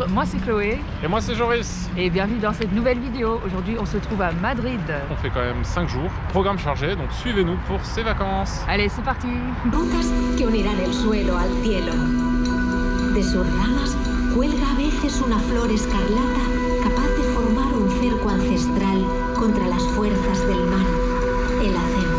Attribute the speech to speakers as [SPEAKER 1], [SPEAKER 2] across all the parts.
[SPEAKER 1] Bonjour, moi c'est Chloé.
[SPEAKER 2] Et moi c'est Joris.
[SPEAKER 1] Et bienvenue dans cette nouvelle vidéo. Aujourd'hui on se trouve à Madrid.
[SPEAKER 2] On fait quand même 5 jours, programme chargé, donc suivez-nous pour ces vacances.
[SPEAKER 1] Allez, c'est parti.
[SPEAKER 3] Gotas que unirán el suelo al cielo. De sus ramas cuelga a veces una flor escarlata capaz de formar un cerco ancestral contra las fuerzas del mal, el acebo.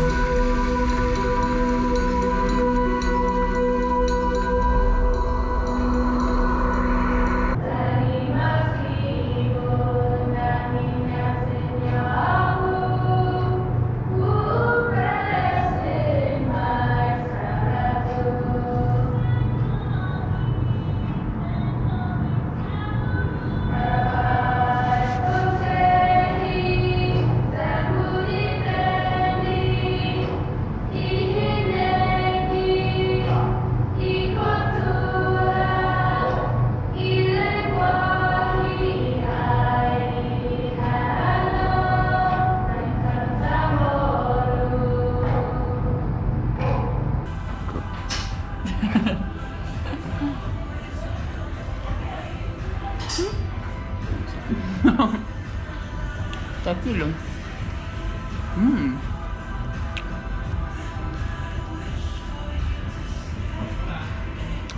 [SPEAKER 1] Ça coule.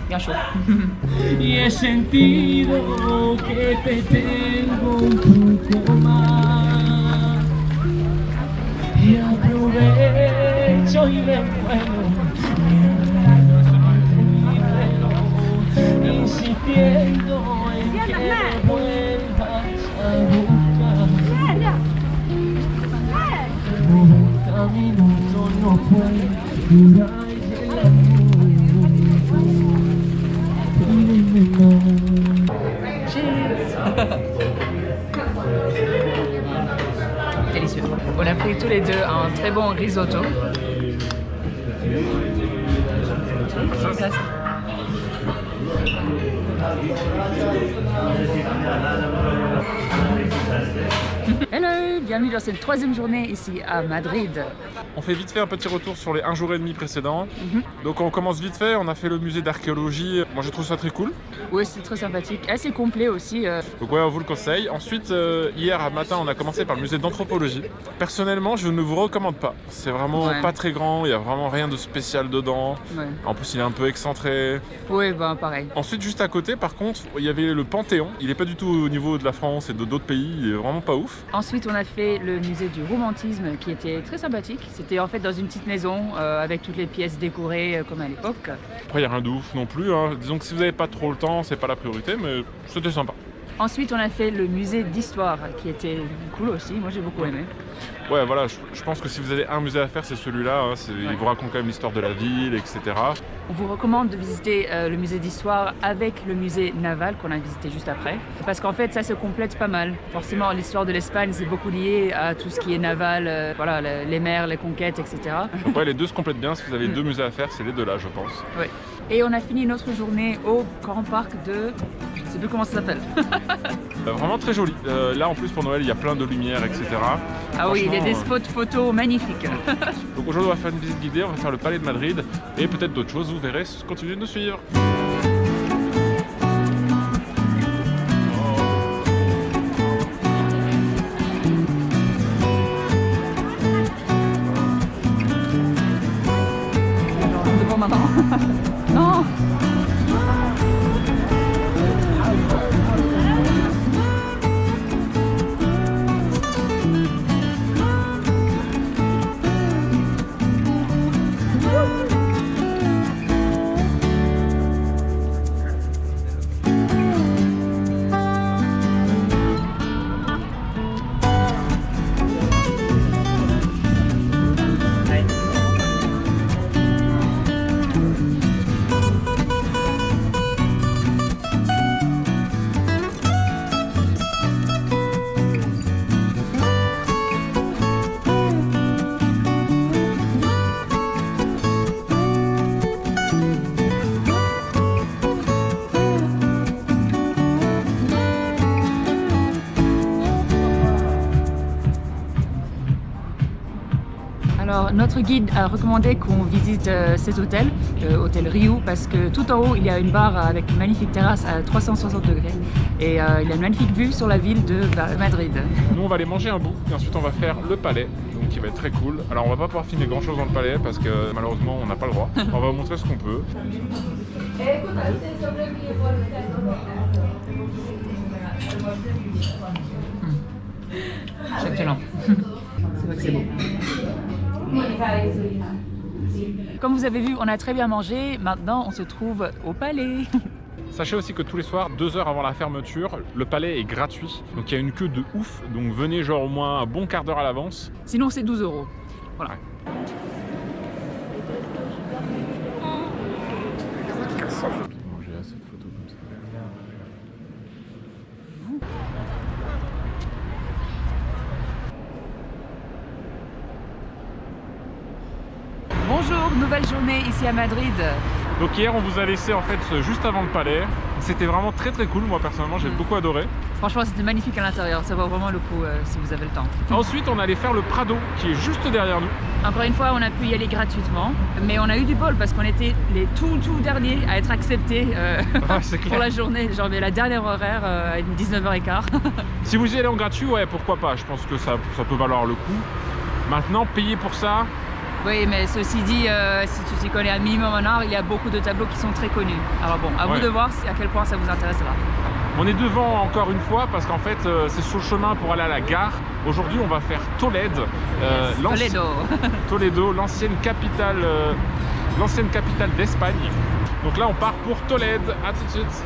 [SPEAKER 1] Bien chaud.
[SPEAKER 4] Y he sentido que te tengo un poco más y aprovecho y me muero insistiendo en que vuelvas a buscar 90 minutos no puede durar el amor.
[SPEAKER 1] Délicieux. On a pris tous les deux un très bon risotto. Ça, Hello, bienvenue dans cette troisième journée ici à Madrid.
[SPEAKER 2] On fait vite fait un petit retour sur les 1 jour et demi précédents. Donc on commence vite fait, on a fait le musée d'archéologie. Moi je trouve ça très cool.
[SPEAKER 1] Oui, c'est très sympathique, assez complet aussi.
[SPEAKER 2] Donc ouais, on vous le conseille. Ensuite, hier matin, on a commencé par le musée d'anthropologie. Personnellement, je ne vous recommande pas. C'est vraiment pas très grand, il n'y a vraiment rien de spécial dedans.
[SPEAKER 1] Ouais.
[SPEAKER 2] En plus, il est un peu excentré.
[SPEAKER 1] Oui, ben pareil.
[SPEAKER 2] Ensuite, juste à côté, par contre, il y avait le Panthéon. Il n'est pas du tout au niveau de la France et de d'autres pays, il est vraiment pas ouf.
[SPEAKER 1] Ensuite, on a fait le musée du romantisme qui était très sympathique. C'était en fait dans une petite maison avec toutes les pièces décorées comme à l'époque.
[SPEAKER 2] Après, il n'y a rien de ouf non plus. Hein. Disons que si vous n'avez pas trop le temps, c'est pas la priorité, mais c'était sympa.
[SPEAKER 1] Ensuite, on a fait le musée d'histoire qui était cool aussi. Moi, j'ai beaucoup aimé.
[SPEAKER 2] Ouais, voilà, je pense que si vous avez un musée à faire, c'est celui-là. Hein. Il vous raconte quand même l'histoire de la ville, etc.
[SPEAKER 1] On vous recommande de visiter le musée d'histoire avec le musée naval qu'on a visité juste après. Parce qu'en fait, ça se complète pas mal. Forcément, l'histoire de l'Espagne, c'est beaucoup lié à tout ce qui est naval, voilà, les mers, les conquêtes, etc.
[SPEAKER 2] Donc ouais, les deux se complètent bien. Si vous avez deux musées à faire, c'est les deux là, je pense.
[SPEAKER 1] Oui. Et on a fini notre journée au grand parc de... Je ne sais plus comment ça s'appelle.
[SPEAKER 2] Vraiment très joli. Là, en plus, pour Noël, il y a plein de lumière, etc.
[SPEAKER 1] Ah oui, il y a des spots photos magnifiques.
[SPEAKER 2] Donc aujourd'hui, on va faire une visite guidée, on va faire le palais de Madrid et peut-être d'autres choses, vous verrez, continuez de nous suivre.
[SPEAKER 1] C'est bon maintenant. Non. Alors notre guide a recommandé qu'on visite cet hôtel, hôtel Riu, parce que tout en haut il y a une bar avec une magnifique terrasse à 360 degrés et il a une magnifique vue sur la ville de Madrid.
[SPEAKER 2] Nous on va aller manger un bout et ensuite on va faire le palais, donc qui va être très cool. Alors on va pas pouvoir filmer grand chose dans le palais parce que malheureusement on n'a pas le droit. On va vous montrer ce qu'on peut.
[SPEAKER 1] C'est excellent. C'est vrai que c'est beau. Comme vous avez vu, on a très bien mangé. Maintenant, on se trouve au palais.
[SPEAKER 2] Sachez aussi que tous les soirs, 2 heures avant la fermeture, le palais est gratuit. Donc il y a une queue de ouf. Donc venez genre au moins un bon quart d'heure à l'avance.
[SPEAKER 1] Sinon, c'est 12 €. Voilà. Bonjour, nouvelle journée ici à Madrid.
[SPEAKER 2] Donc hier on vous a laissé en fait juste avant le palais. C'était vraiment très cool, moi personnellement j'ai beaucoup adoré.
[SPEAKER 1] Franchement c'était magnifique à l'intérieur, ça vaut vraiment le coup si vous avez le temps.
[SPEAKER 2] Ensuite on allait faire le Prado qui est juste derrière nous.
[SPEAKER 1] Encore une fois on a pu y aller gratuitement, mais on a eu du bol parce qu'on était les tout derniers à être acceptés pour la journée, genre la dernière horaire à 19h15.
[SPEAKER 2] Si vous y allez en gratuit, ouais pourquoi pas, je pense que ça peut valoir le coup. Maintenant payer pour ça.
[SPEAKER 1] Oui, mais ceci dit, si tu t'y connais un minimum en art, il y a beaucoup de tableaux qui sont très connus. Alors bon, à vous de voir à quel point ça vous intéressera.
[SPEAKER 2] On est devant encore une fois parce qu'en fait, c'est sur le chemin pour aller à la gare. Aujourd'hui, on va faire Tolède. Toledo, l'ancienne capitale d'Espagne. Donc là, on part pour Tolède. À tout de suite.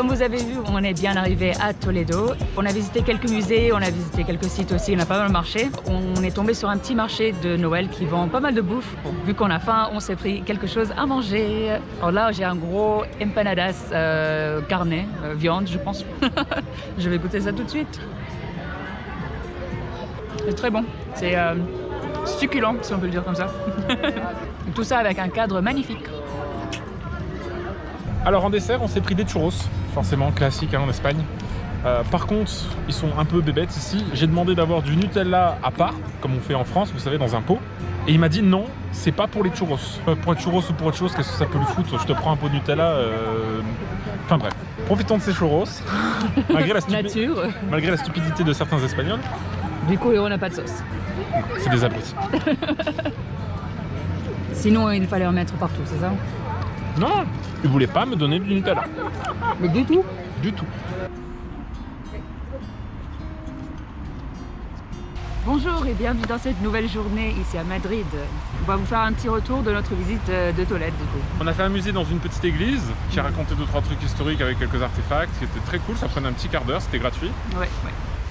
[SPEAKER 1] Vous avez vu, on est bien arrivé à Toledo. On a visité quelques musées, on a visité quelques sites aussi, on a pas mal marché. On est tombé sur un petit marché de Noël qui vend pas mal de bouffe. Bon, vu qu'on a faim, on s'est pris quelque chose à manger. Alors là, j'ai un gros empanadas carne, viande, je pense. Je vais goûter ça tout de suite. C'est très bon. C'est succulent, si on peut le dire comme ça. Tout ça avec un cadre magnifique.
[SPEAKER 2] Alors en dessert, on s'est pris des churros, forcément classique en Espagne. Par contre, ils sont un peu bébêtes ici. J'ai demandé d'avoir du Nutella à part, comme on fait en France, vous savez, dans un pot. Et il m'a dit non, c'est pas pour les churros. Pour les churros ou pour autre chose, qu'est-ce que ça peut le foutre? Je te prends un pot de Nutella. Enfin bref, profitons de ces churros. Malgré la stupidité de certains Espagnols.
[SPEAKER 1] Du coup, on n'a pas de sauce.
[SPEAKER 2] C'est des abrutis.
[SPEAKER 1] Sinon, il fallait en mettre partout, c'est ça?
[SPEAKER 2] Non, ils voulaient pas me donner du Nutella.
[SPEAKER 1] Mais du tout?
[SPEAKER 2] Du tout.
[SPEAKER 1] Bonjour et bienvenue dans cette nouvelle journée ici à Madrid. On va vous faire un petit retour de notre visite de Tolède du coup.
[SPEAKER 2] On a fait un musée dans une petite église qui a raconté 2-3 trucs historiques avec quelques artefacts, qui était très cool, ça prenait un petit quart d'heure, c'était gratuit.
[SPEAKER 1] Ouais.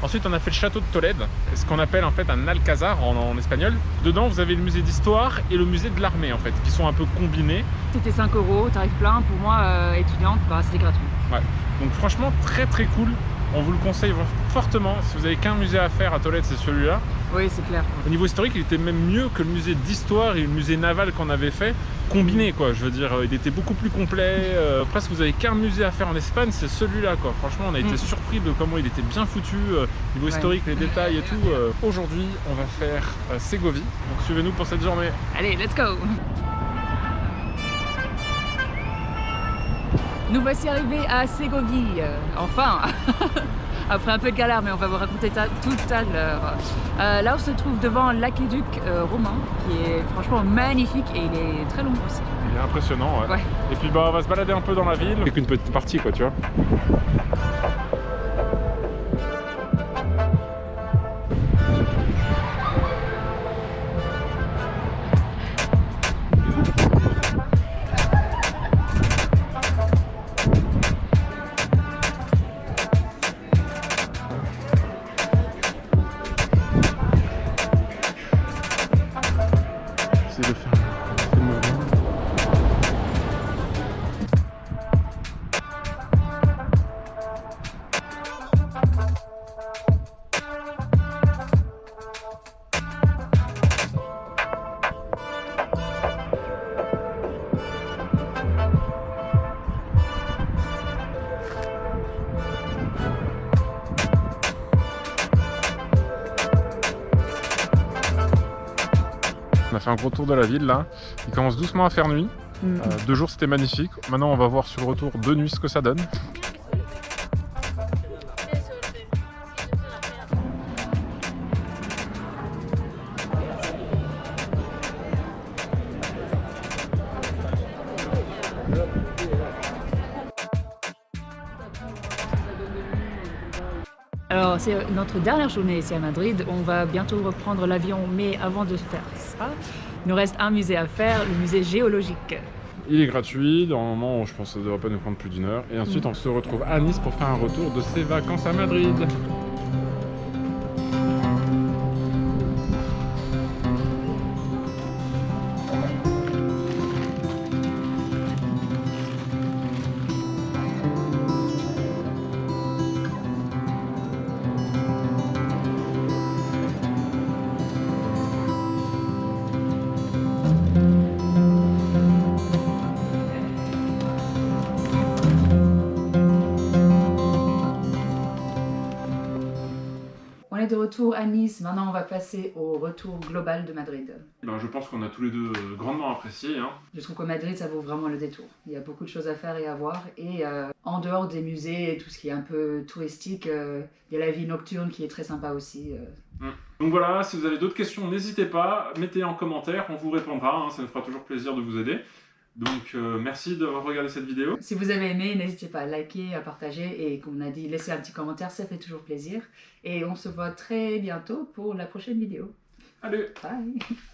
[SPEAKER 2] Ensuite on a fait le château de Tolède, ce qu'on appelle en fait un alcazar en espagnol. Dedans vous avez le musée d'histoire et le musée de l'armée en fait, qui sont un peu combinés.
[SPEAKER 1] C'était 5 €, tarif plein, pour moi étudiante, bah, c'était gratuit.
[SPEAKER 2] Ouais, donc franchement très cool. On vous le conseille fortement. Si vous avez qu'un musée à faire à Tolède, c'est celui-là.
[SPEAKER 1] Oui, c'est clair.
[SPEAKER 2] Au niveau historique, il était même mieux que le musée d'histoire et le musée naval qu'on avait fait, combiné quoi. Je veux dire, il était beaucoup plus complet. Presque vous avez qu'un musée à faire en Espagne, c'est celui-là quoi. Franchement, on a été surpris de comment il était bien foutu, niveau historique, les détails et tout. Aujourd'hui, on va faire Ségovie. Donc suivez-nous pour cette journée.
[SPEAKER 1] Allez, let's go! Nous voici arrivés à Ségovie, enfin. Après un peu de galère, mais on va vous raconter tout à l'heure. Là, on se trouve devant l'aqueduc romain, qui est franchement magnifique et il est très long aussi.
[SPEAKER 2] Il est impressionnant, ouais. Et puis bah, on va se balader un peu dans la ville. C'est qu'une petite partie, quoi, tu vois. De faire le mouvement. On a fait un gros tour de la ville là, il commence doucement à faire nuit. 2 jours c'était magnifique, maintenant on va voir sur le retour de nuit ce que ça donne.
[SPEAKER 1] Alors, c'est notre dernière journée ici à Madrid. On va bientôt reprendre l'avion, mais avant de faire ça, il nous reste un musée à faire, le musée géologique.
[SPEAKER 2] Il est gratuit, normalement je pense que ça ne devrait pas nous prendre plus d'1 heure. Et ensuite on se retrouve à Nice pour faire un retour de ses vacances à Madrid.
[SPEAKER 1] De retour à Nice, maintenant on va passer au retour global de Madrid.
[SPEAKER 2] Ben, je pense qu'on a tous les deux grandement apprécié. Hein.
[SPEAKER 1] Je trouve que Madrid ça vaut vraiment le détour. Il y a beaucoup de choses à faire et à voir et en dehors des musées et tout ce qui est un peu touristique, il y a la vie nocturne qui est très sympa aussi.
[SPEAKER 2] Donc voilà, si vous avez d'autres questions, n'hésitez pas, mettez en commentaire, on vous répondra, hein, ça nous fera toujours plaisir de vous aider. Donc merci d'avoir regardé cette vidéo.
[SPEAKER 1] Si vous avez aimé, n'hésitez pas à liker, à partager et comme on a dit, laissez un petit commentaire, ça fait toujours plaisir. Et on se voit très bientôt pour la prochaine vidéo.
[SPEAKER 2] Allez!
[SPEAKER 1] Bye!